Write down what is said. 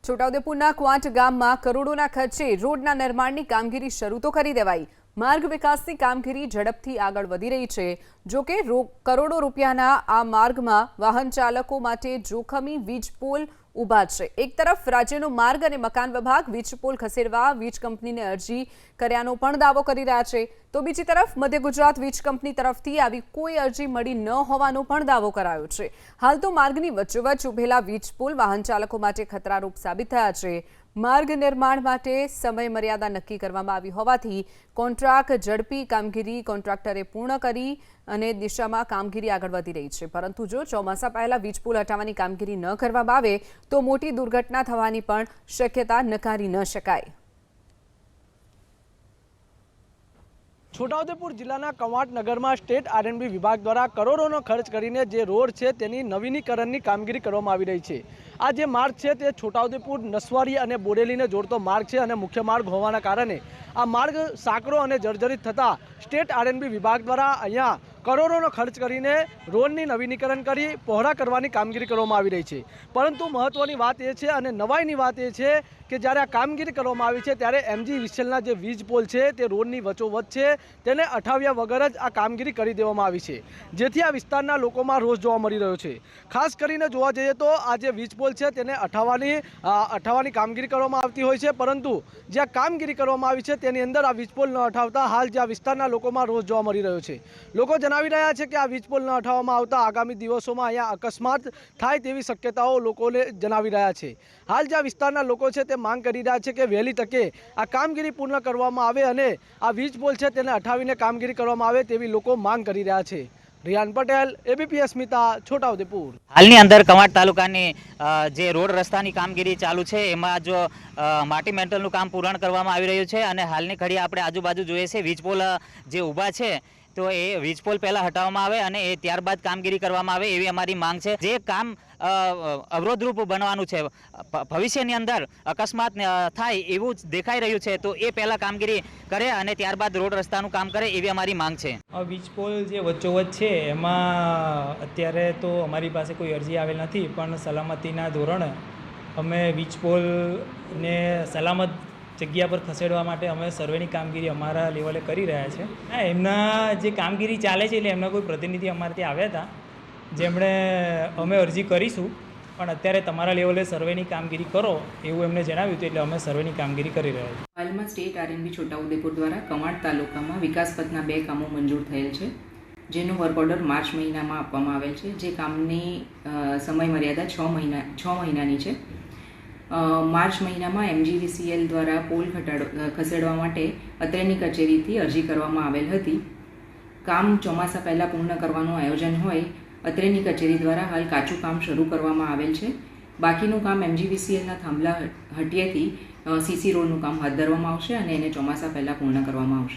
છોટાઉદેપુરના ક્વાંટ ગામમાં કરોડોના ખર્ચે રોડના નિર્માણની કામગીરી શરૂ તો કરી દેવાઈ। માર્ગ વિકાસની કામગીરી ઝડપથી આગળ વધી રહી છે। જો કે કરોડો રૂપિયાના આ માર્ગમાં વાહન ચાલકો માટે જોખમી વીજ પોલ ઊભા છે। એક તરફ રાજ્યનો માર્ગ અને મકાન વિભાગ વીજ પોલ ખસેડવા વીજ કંપનીને અરજી કર્યાનો પણ દાવો કરી રહ્યા છે, તો બીજી તરફ મધ્ય ગુજરાત વીજ કંપની તરફથી આવી કોઈ અરજી મળી ન હોવાનો પણ દાવો કરાયો છે। હાલ તો માર્ગની વચ્ચોવચ્ચ ઉભેલા વીજ પોલ વાહન ચાલકો માટે ખતરારૂપ સાબિત થયા છે। માર્ગ નિર્માણ માટે સમય મર્યાદા નક્કી કરવામાં આવી હોવાથી કોન્ટ્રાક્ટ ઝડપી કામગીરી કોન્ટ્રાક્ટરે પૂર્ણ કરી અને દિશામાં કામગીરી આગળ વધી રહી છે। પરંતુ જો ચોમાસા પહેલા વીજ પુલ હટાવવાની કામગીરી ન કરવામાં આવે તો મોટી દુર્ઘટના થવાની પણ શક્યતા નકારી ન શકાય। છોટાઉદેપુર જિલ્લાના કવાંટ નગરમાં સ્ટેટ આરએનબી વિભાગ દ્વારા કરોડોનો ખર્ચ કરીને જે રોડ છે તેની નવીનીકરણની કામગીરી કરવામાં આવી રહી છે। આ જે માર્ગ છે તે છોટાઉદેપુર નસવાડી અને બોડેલીને જોડતો માર્ગ છે અને મુખ્ય માર્ગ હોવાના કારણે આ માર્ગ સાંકડો અને જર્જરિત થતાં સ્ટેટ આરએનબી વિભાગ દ્વારા અહીંયા કરોડોનો ખર્ચ કરીને રોડની નવીનીકરણ કરી પહોળા કરવાની કામગીરી કરવામાં આવી રહી છે। પરંતુ મહત્વની વાત એ છે અને નવાઈની વાત એ છે કે જ્યારે આ કામગીરી કરવામાં આવી છે ત્યારે MGVCLના જે વીજ પોલ છે તે રોડની વચ્ચોવચ્ચ છે તેને અઠાવ્યા વગર જ આ કામગીરી કરી દેવામાં આવી છે, જેથી આ વિસ્તારના લોકોમાં રોષ જોવા મળી રહ્યો છે। ખાસ કરીને જોવા જઈએ તો આ જે વીજ પોલ છે તેને અઠાવવાની કામગીરી કરવામાં આવતી હોય છે, પરંતુ જે આ કામગીરી કરવામાં આવી છે તેની અંદર આ વીજ પોલ ન અઠાવતા હાલ જે આ વિસ્તારના લોકોમાં રોષ જોવા મળી રહ્યો છે। લોકો જણાવી રહ્યા છે કે આ વીજ પોલ ન અઠાવવામાં આવતા આગામી દિવસોમાં અહીંયા અકસ્માત થાય તેવી શક્યતાઓ લોકોને જણાવી રહ્યા છે। હાલ જે આ વિસ્તારના લોકો છે તે માંગ કરી રહ્યા છે કે વહેલી તકે આ કામગીરી પૂર્ણ કરવામાં આવે અને આ વીજ પોલ છે તેને અઠાવીને કામગીરી કરવામાં આવે તેવી લોકો માંગ કરી રહ્યા છે। રિયાન પટેલ, ABP અસ્મિતા, છોટાઉદેપુર। હાલની અંદર કવાંટ તાલુકાની જે રોડ રસ્તાની કામગીરી ચાલુ છે એમાં જો માટી મેન્ટલનું કામ પૂર્ણ કરવામાં આવી રહ્યું છે અને હાલની ઘડી આપણે આજુબાજુ જોઈએ છે વીજ પોલ જે ઊભા છે તો એ વીજ પોલ પહેલાં હટાવવામાં આવે અને એ ત્યારબાદ કામગીરી કરવામાં આવે એવી અમારી માંગ છે। જે કામ અવરોધરૂપ બનવાનું છે, ભવિષ્યની અંદર અકસ્માત થાય એવું જ દેખાઈ રહ્યું છે, તો એ પહેલાં કામગીરી કરે અને ત્યારબાદ રોડ રસ્તાનું કામ કરે એવી અમારી માંગ છે। વીજ પોલ જે વચ્ચોવચ્ચ છે એમાં અત્યારે તો અમારી પાસે કોઈ અરજી આવેલ નથી, પણ સલામતીના ધોરણે અમે વીજ પોલને સલામત જગ્યા પર ખસેડવા માટે અમે સર્વેની કામગીરી અમારા લેવલે કરી રહ્યા છે। એમના જે કામગીરી ચાલે છે એટલે એમના કોઈ પ્રતિનિધિ અમારે ત્યાં આવ્યા હતા, જેમણે અમે અરજી કરીશું પણ અત્યારે તમારા લેવલે સર્વેની કામગીરી કરો એવું એમને જણાવ્યું હતું, એટલે અમે સર્વેની કામગીરી કરી રહ્યા છીએ। હાલમાં સ્ટેટ આરએનબી છોટાઉદેપુર દ્વારા કવાંટ તાલુકામાં વિકાસપથના 2 કામો મંજૂર થયેલ છે, જેનો વર્ક ઓર્ડર માર્ચ મહિનામાં આપવામાં આવેલ છે। જે કામની સમય મર્યાદા 6 મહિનાની છે। માર્ચ મહિનામાં MGVCL દ્વારા પોલ ખસેડવા માટે અત્રેની કચેરીથી અરજી કરવામાં આવેલ હતી। કામ ચોમાસા પહેલાં પૂર્ણ કરવાનું આયોજન હોય અત્રેની કચેરી દ્વારા હાલ કાચું કામ શરૂ કરવામાં આવેલ છે। બાકીનું કામ MGVCLના થાંભલા હટિયેથી CC રોડનું કામ હાથ ધરવામાં આવશે અને એને ચોમાસા પહેલાં પૂર્ણ કરવામાં આવશે।